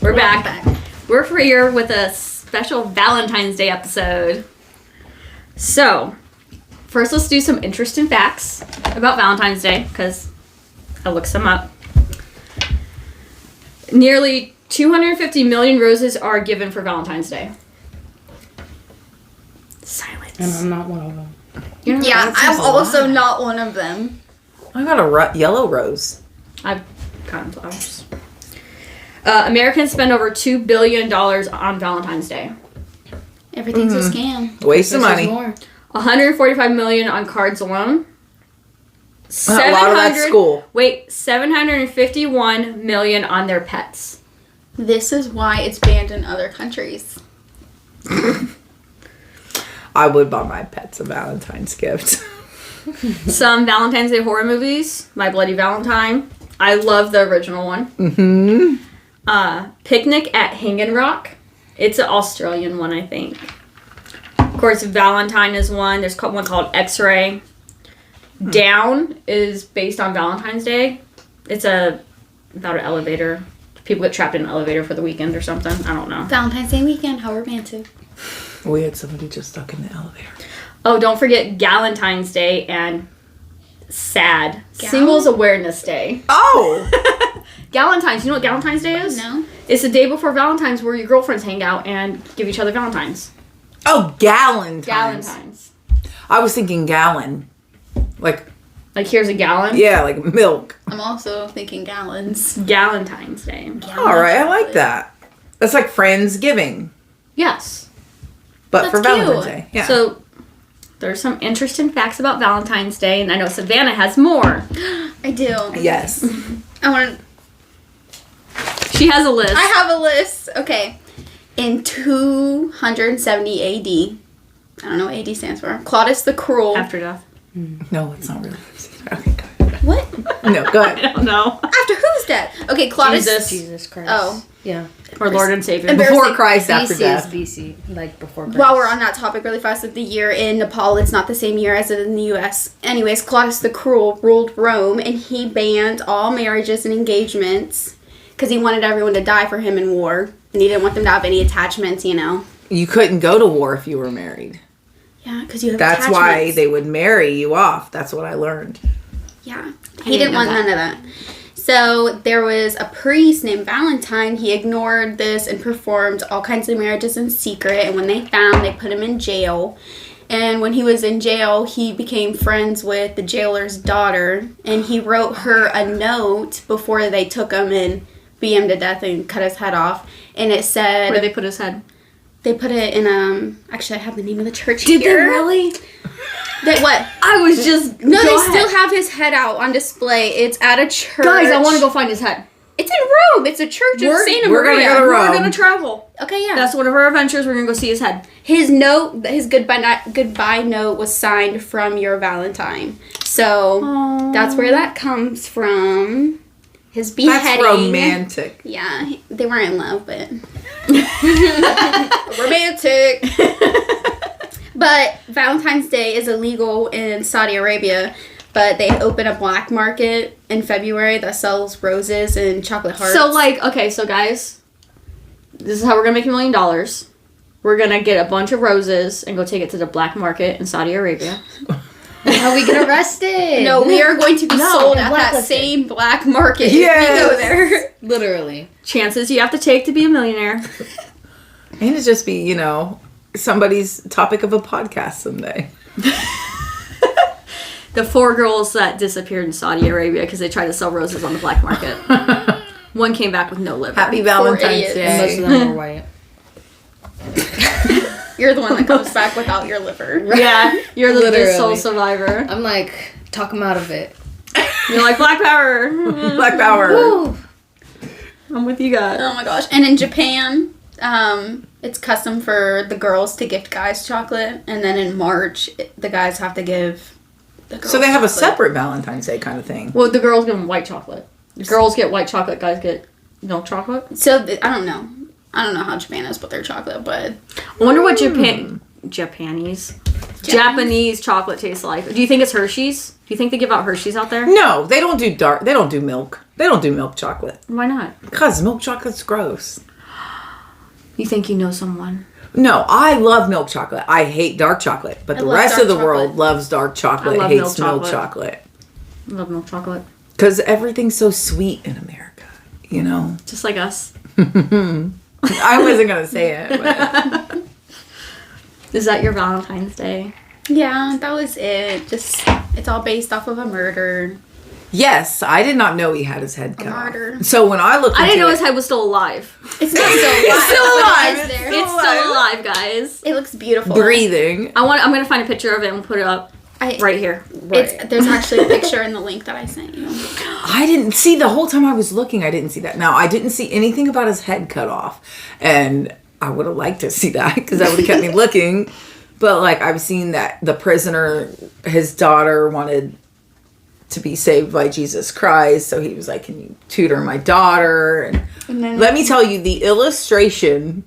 We're back. We're here with a special Valentine's Day episode. So, first let's do some interesting facts about Valentine's Day, because I looked some up. Nearly 250 million roses are given for Valentine's Day. Silence. And I'm not one of them. Yeah, I'm also not one of them. I got a yellow rose. I've gotten flowers. Americans spend over $2 billion on Valentine's Day. Everything's a scam. Waste of money. More. 145 million on cards alone. A lot of that's school. Wait, 751 million on their pets. This is why it's banned in other countries. I would buy my pets a Valentine's gift. Some Valentine's Day horror movies. My Bloody Valentine. I love the original one. Mm-hmm. Picnic at Hangin' Rock. It's an Australian one, I think. Of course, Valentine is one. There's one called X-Ray. Down is based on Valentine's Day. It's about an elevator. People get trapped in an elevator for the weekend or something. I don't know. Valentine's Day weekend, how romantic. We had somebody just stuck in the elevator. Oh, don't forget Galentine's Day and SAD. Gal? Singles Awareness Day. Oh! Galentine's. You know what Galentine's Day is? No. It's the day before Valentine's where your girlfriends hang out and give each other Valentines. Oh, Galentine's. Galentine's. I was thinking gallon. Like here's a gallon? Yeah, like milk. I'm also thinking gallons. Galentine's Day. Alright, I like that. That's like Friendsgiving. Yes. But That's for Valentine's cute. Day. Yeah. So, there's some interesting facts about Valentine's Day, and I know Savannah has more. I do. Yes. I want to... She has a list. I have a list. Okay. In 270 AD, I don't know what AD stands for, Claudius the Cruel. After death. No, it's not really. Okay, go ahead. What? No, go ahead. I don't know. After whose death? Okay, Claudius... Jesus Christ. Oh. Yeah. Our Lord and Savior. Before Christ, after BC death. is BC, like before Christ. While we're on that topic really fast, of the year in Nepal, it's not the same year as it in the U.S. Anyways, Claudius the Cruel ruled Rome, and he banned all marriages and engagements because he wanted everyone to die for him in war, and he didn't want them to have any attachments, you know. You couldn't go to war if you were married. Yeah, because you have That's attachments. why they would marry you off. That's what I learned. Yeah. He didn't want none of that. So there was a priest named Valentine. He ignored this and performed all kinds of marriages in secret. And when they found, they put him in jail. And when he was in jail, he became friends with the jailer's daughter. And he wrote her a note before they took him and beat him to death and cut his head off. And it said... Where did they put his head? They put it in, actually I have the name of the church Did here. they really? That what? I was just... No, Go they ahead. still have his head out on display. It's at a church. Guys, I want to go find his head. It's in Rome. It's a church of Santa we're gonna Maria. go to Rome. We're going to travel. Okay, yeah. That's one of our adventures. We're going to go see his head. His note, his goodbye note was signed from your Valentine. So that's where that comes from. His beheading. That's romantic. Yeah, they weren't in love, but romantic. But Valentine's Day is illegal in Saudi Arabia, but they open a black market in February that sells roses and chocolate hearts. So, so guys, this is how we're going to make $1 million. We're going to get a bunch of roses and go take it to the black market in Saudi Arabia. How we get arrested? No, we are going to be sold and at that blacklisted. same black market Yes. if we go there. Literally. Chances you have to take to be a millionaire. And to just be, somebody's topic of a podcast someday. The 4 girls that disappeared in Saudi Arabia because they tried to sell roses on the black market. One came back with no liver. Happy Valentine's idiots. And most Day. of them are white. You're the one that comes back without your liver. Yeah, you're the Literally. sole survivor. I'm like, talk them out of it. You're like, black power. Black Power. Woo! I'm with you guys. Oh my gosh. And in Japan, it's custom for the girls to gift guys chocolate. And then in March, the guys have to give the girls So they have a chocolate. separate Valentine's Day kind of thing. Well, the girls give them white chocolate. The girls get white chocolate, guys get milk chocolate. So, I don't know. I don't know how Japan is with their chocolate, but... I wonder what Japanese chocolate tastes like. Do you think it's Hershey's? Do you think they give out Hershey's out there? No, they don't do dark. They don't do milk. They don't do milk chocolate. Why not? Because milk chocolate's gross. You think you know someone? No, I love milk chocolate. I hate dark chocolate, but the love rest dark of the chocolate. world loves dark chocolate, I love hates milk milk chocolate. chocolate. I love milk chocolate. Because everything's so sweet in America, you know? Just like us. I wasn't going to say it, but... Is that your Valentine's Day? Yeah, that was it. Just, it's all based off of a murder. Yes, I did not know he had his head cut Murder. off. So when I looked into I didn't know it, his head was still alive. It's not still alive. It's still but alive. It is there. It's It's still alive, guys. It looks beautiful. breathing. I'm gonna find a picture of it and put it up right here. There's actually a picture in the link that I sent you. I didn't see the whole time I was looking. I didn't see that. Now, I didn't see anything about his head cut off. And I would have liked to see that because that would have kept me looking. But, like, I've seen that the prisoner, his daughter wanted to be saved by Jesus Christ. So he was like, can you tutor my daughter? And then let me tell you, the illustration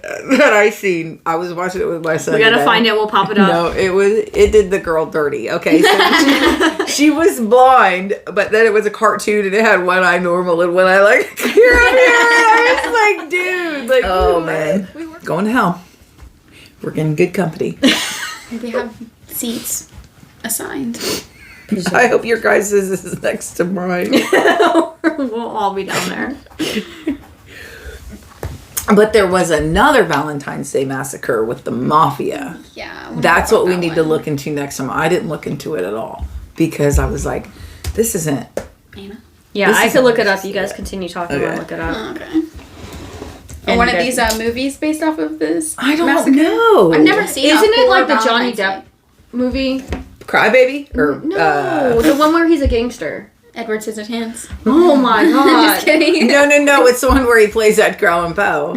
that I seen, I was watching it with my son. We gotta today. find it. We'll pop it up. No, it did the girl dirty. Okay, so she was blind, but then it was a cartoon and it had one eye normal and one eye like here. I was like, dude, like, oh man, going to hell. We're in good company. we have seats assigned. I hope your guys' is next to mine. We'll all be down there. But there was another Valentine's Day massacre with the mafia. Yeah. That's what we need to look into next time. I didn't look into it at all because I was like, this isn't. Anna. Yeah, This I is could look not it up. just You guys it. continue talking. Okay. I'll look it up. Okay. And One of you these guys- movies based off of this. I don't massacre? know. I've never seen. Isn't it a like the horror Johnny Valentine's Depp movie? Crybaby? Or No, the one where he's a gangster. Day? Edward Scissorhands. Oh my I'm just god. kidding. No. It's the one where he plays Edgar Allan Poe.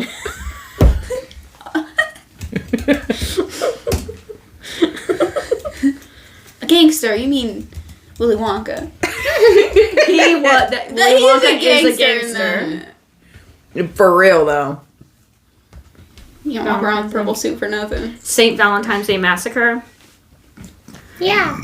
A gangster? You mean Willy Wonka? He was. Willy Wonka is a gangster. For real, though. You don't walk around with purple suit for nothing. St. Valentine's Day Massacre. Yeah.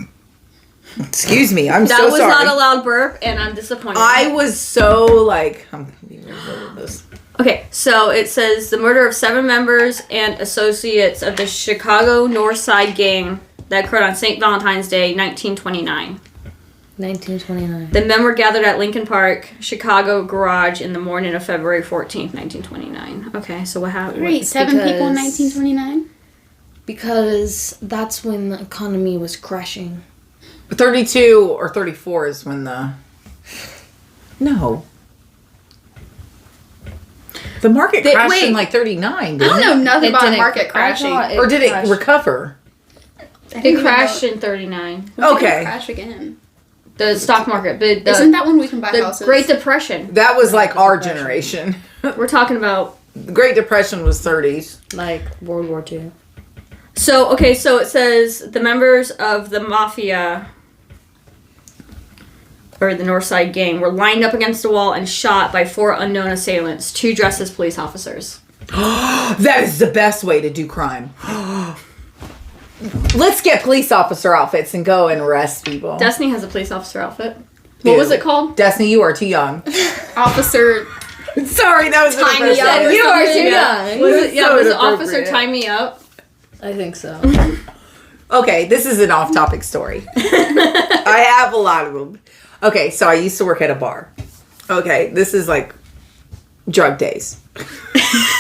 Excuse me. I'm That so was sorry. not a loud burp, and I'm disappointed. I was so like, I'm gonna be really good with this. Okay, so it says the murder of 7 members and associates of the Chicago North Side Gang that occurred on St. Valentine's Day, 1929. 1929. The men were gathered at Lincoln Park, Chicago garage in the morning of February 14th, 1929. Okay, so what happened? Wait, 7 people in because- 1929? Because that's when the economy was crashing. 32 or 34 is when the. No. The market crashed wait. in like 39, I didn't don't it? know nothing about didn't- market I crashing. thought Or did it crashed. recover? It crashed in 39. Okay. Crash again. The stock market, but Isn't that when we can buy the houses? Great Depression. That was like our generation. We're talking about. The Great Depression was 30s. Like World War II. So, okay, so it says the members of the mafia or the North Side Gang were lined up against a wall and shot by 4 unknown assailants, 2 dressed as police officers. That is the best way to do crime. Let's get police officer outfits and go and arrest people. Destiny has a police officer outfit. What was it called? Destiny, you are too young. Officer. Sorry, that was Tie me inappropriate. up or You are something. too young. Was it, yeah, So was it inappropriate. Officer Tie Me Up? I think so. Okay, this is an off-topic story. I have a lot of them. Okay, so I used to work at a bar. Okay, this is like drug days.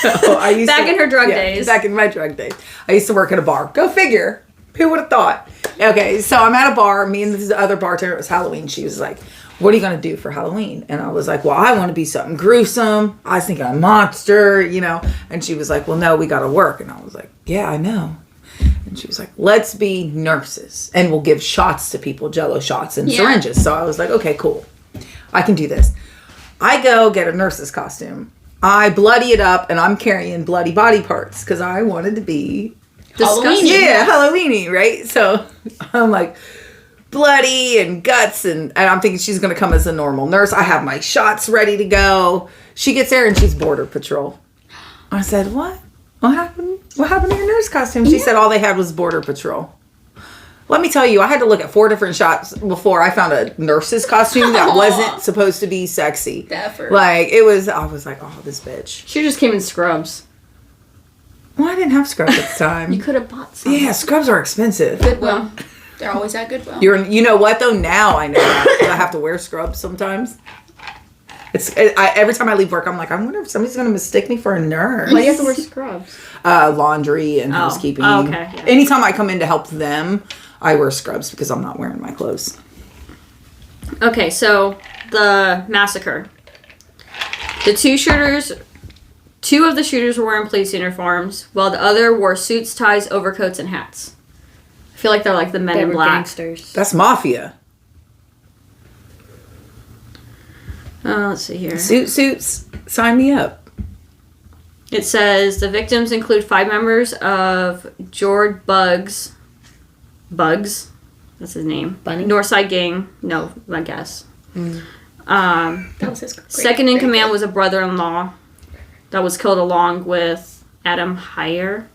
So I used Back in her drug days. Back in my drug days. I used to work at a bar. Go figure. Who would have thought? Okay, so I'm at a bar. Me and this other bartender, it was Halloween. She was like, what are you going to do for Halloween? And I was like, well, I want to be something gruesome. I was thinking a monster, you know. And she was like, well, no, we got to work. And I was like, yeah, I know. And she was like, let's be nurses. And we'll give shots to people, Jell-O shots and Yeah. syringes. So I was like, okay, cool. I can do this. I go get a nurse's costume. I bloody it up, and I'm carrying bloody body parts because I wanted to be Halloween. yeah, Halloweeny, right? So I'm like bloody and guts, and I'm thinking she's gonna come as a normal nurse. I have my shots ready to go. She gets there and she's border patrol. I said, what? What happened? What happened to your nurse costume? She said all they had was border patrol. Let me tell you, I had to look at 4 different shots before I found a nurse's costume that wasn't supposed to be sexy. The effort. Like, it was, I was like, oh, this bitch. She just came in scrubs. Well, I didn't have scrubs at the time. You could have bought some. Yeah, scrubs are expensive. Goodwill. They're always at Goodwill. You know what though? Now I know that 'cause I have to wear scrubs sometimes. Every time I leave work, I'm like, I wonder if somebody's gonna mistake me for a nurse. Why do you have to wear scrubs? Laundry and housekeeping. Oh, okay. Yeah. Anytime I come in to help them, I wear scrubs because I'm not wearing my clothes. Okay, so the massacre. Two of the shooters were wearing police uniforms, while the other wore suits, ties, overcoats, and hats. I feel like they're like the men They in were black. gangsters. That's mafia. Let's see here. Suits, sign me up. It says the victims include 5 members of George Bugs. Bugs? That's his name. Bunny? Northside Gang. No, I guess. That was his Second in command was a brother-in-law that was killed along with Adam Heyer.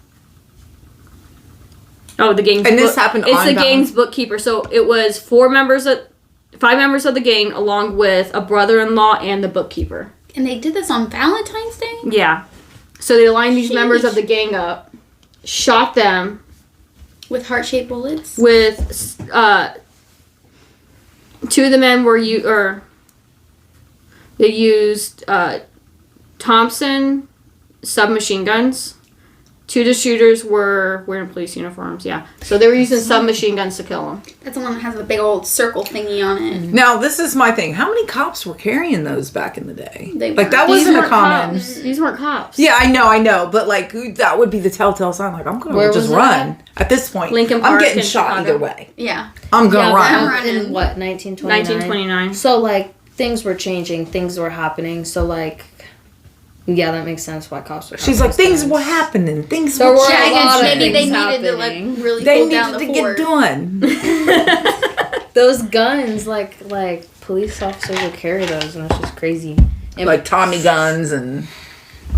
Oh, the gang's And this happened It's on the gang's bookkeeper. So it was 5 members of the gang along with a brother-in-law and the bookkeeper. And they did this on Valentine's Day? Yeah. So they lined these Sheesh. members of the gang up, shot them With heart-shaped bullets? with 2 of the men they used Thompson submachine guns. 2 of the shooters were wearing police uniforms, yeah. So they were using submachine guns to kill them. That's the one that has the big old circle thingy on it. Now, this is my thing. How many cops were carrying those back in the day? They Like, that weren't. wasn't a weren't common... cops. These weren't cops. Yeah, I know. But, like, that would be the telltale sign. Like, I'm going Where to just was it run. At this point, Lincoln I'm Park getting in shot Chicago. either way. Yeah. I'm going to Yeah, run. that- in what, 1929? 1929. So, like, things were changing. Things were happening. So, like, yeah, that makes sense why cops were She's like, things were happening. Things There were were Yeah, I a lot guess of maybe they things needed to, happening. like, really They pull down needed the to fort. get done. Those guns, like police officers would carry those, and it's just crazy. And Like Tommy guns and...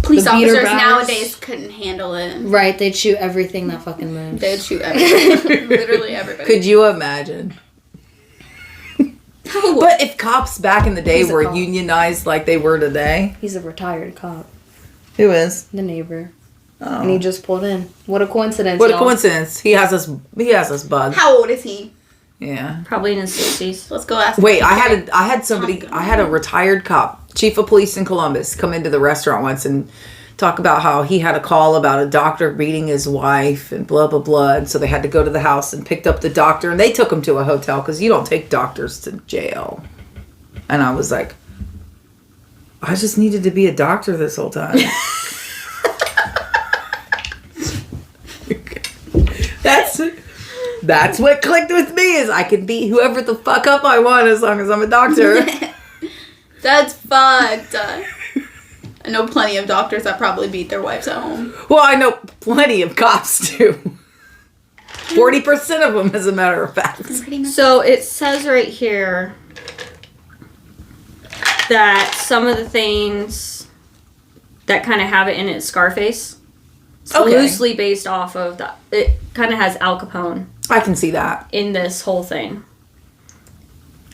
Police the beater officers bags. nowadays couldn't handle it. right, they'd shoot everything that fucking moves. They would shoot everybody. Literally everybody. Could you imagine? No. But if cops back in the day He's a were cop. unionized like they were today... He's a retired cop, Who is? the neighbor, Oh. and he just pulled in. What a coincidence! What a y'all. coincidence. He has us bugged. How old is he? Yeah. Probably in his 60s. Let's go ask Wait, him. I had a retired cop, chief of police in Columbus, come into the restaurant once and talk about how he had a call about a doctor beating his wife and blah, blah, blah. And so they had to go to the house and picked up the doctor and they took him to a hotel because you don't take doctors to jail. And I was like, I just needed to be a doctor this whole time. That's what clicked with me is I can beat whoever the fuck up I want as long as I'm a doctor. That's fucked. I know plenty of doctors that probably beat their wives at home. Well, I know plenty of cops too. 40% of them, as a matter of fact. Pretty much. So it says right here that some of the things that kind of have it in it, Scarface, it's Okay. loosely based off of that. It kind of has Al Capone I can see that. in this whole thing.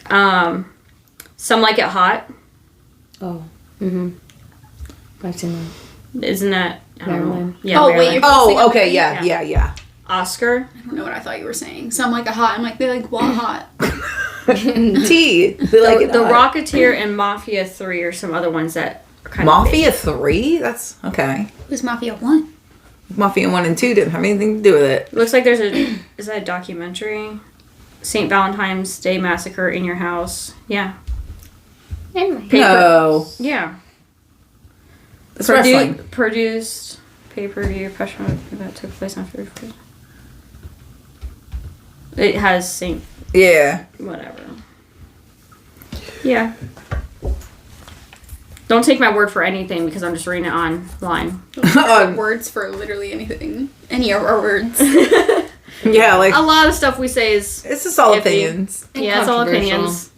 Some Like It Hot. Oh, I've seen that. Isn't that I don't know. Marilyn. Yeah. Oh, wait, Marilyn. you're- Oh, okay, yeah. Oscar. I don't know what I thought you were saying. Some like a hot. I'm like, they like what hot? T. They like it The hot. Rocketeer and Mafia 3 are some other ones that are kind Mafia 3? That's okay. Who's Mafia 1? Mafia 1 and 2 didn't have anything to do with it. It looks like there's is that a documentary? St. Valentine's Day Massacre in Your House. Yeah. No. Yeah. It's wrestling. Produced pay-per-view pressure that took place on February 1st. It has St. Yeah. whatever. Yeah. Don't take my word for anything because I'm just reading it online. Words for literally anything. Any of our words. Yeah, like, A lot of stuff we say is it's just all iffy. opinions. Yeah, it's all Controversial. opinions.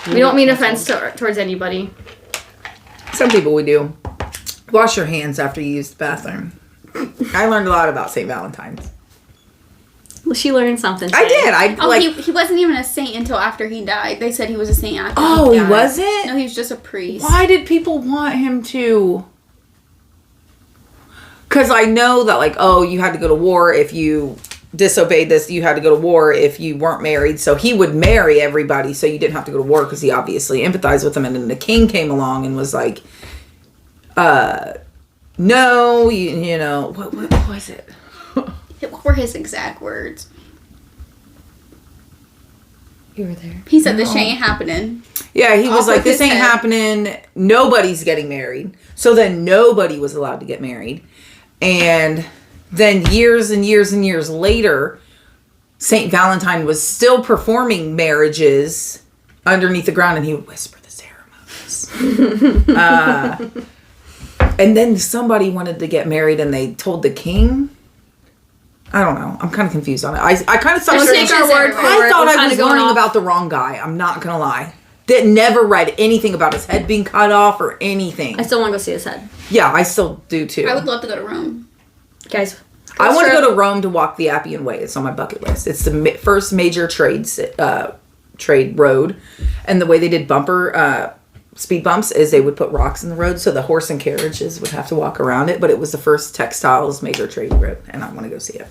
We don't mean offense towards anybody. Some people we do. Wash your hands after you use the bathroom. I learned a lot about St. Valentine's. Well, she learned something. I today. did. Oh, he wasn't even a saint until after he died. They said he was a saint after Oh, he died. wasn't? No, he was just a priest. Why did people want him to? Because I know that, like, oh, you had to go to war if you disobeyed this. You had to go to war if you weren't married. So he would marry everybody so you didn't have to go to war because he obviously empathized with them. And then the king came along and was like, no, you know, what was it? What were his exact words? You were there. He said, this ain't happening. Yeah, he was Off like, with this his ain't head. happening. Nobody's getting married. So then nobody was allowed to get married. And then years and years and years later, Saint Valentine was still performing marriages underneath the ground, and he would whisper the ceremonies. And then somebody wanted to get married, and they told the king. I don't know. I'm kind of confused on it. I kind of thought Don't take our word for it. I thought We're I kinda was going learning off. about the wrong guy. I'm not gonna lie. That never read anything about his head being cut off or anything. I still want to go see his head. Yeah, I still do too. I would love to go to Rome. Guys, I want to go to Rome to walk the Appian Way. It's on my bucket list. It's the first major trade road, and the way they did bumper speed bumps is they would put rocks in the road so the horse and carriages would have to walk around it. But it was the first textiles major trade road, and I want to go see it.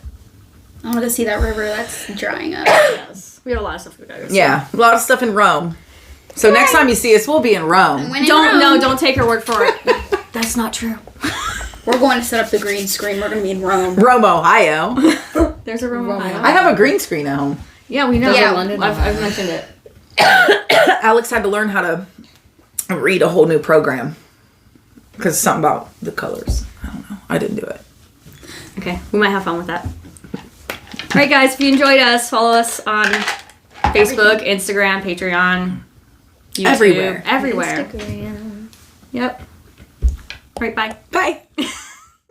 I want to see that river that's drying up. yes. We got a lot of stuff we got to go see. Yeah, a lot of stuff in Rome. So next time you see us, we'll be in Rome. When in Don't Rome, don't take her word for it. That's not true. We're going to set up the green screen. We're going to be in Rome. Rome, Ohio. There's a room. I have a green screen at home. Yeah, we know. Yeah, London, I've mentioned it. Alex had to learn how to read a whole new program because something about the colors. I don't know. I didn't do it. Okay, we might have fun with that. All right, guys, if you enjoyed us, follow us on Facebook, Instagram, Patreon, YouTube, Everywhere. Everywhere. Instagram. Yep. All right, bye. Bye.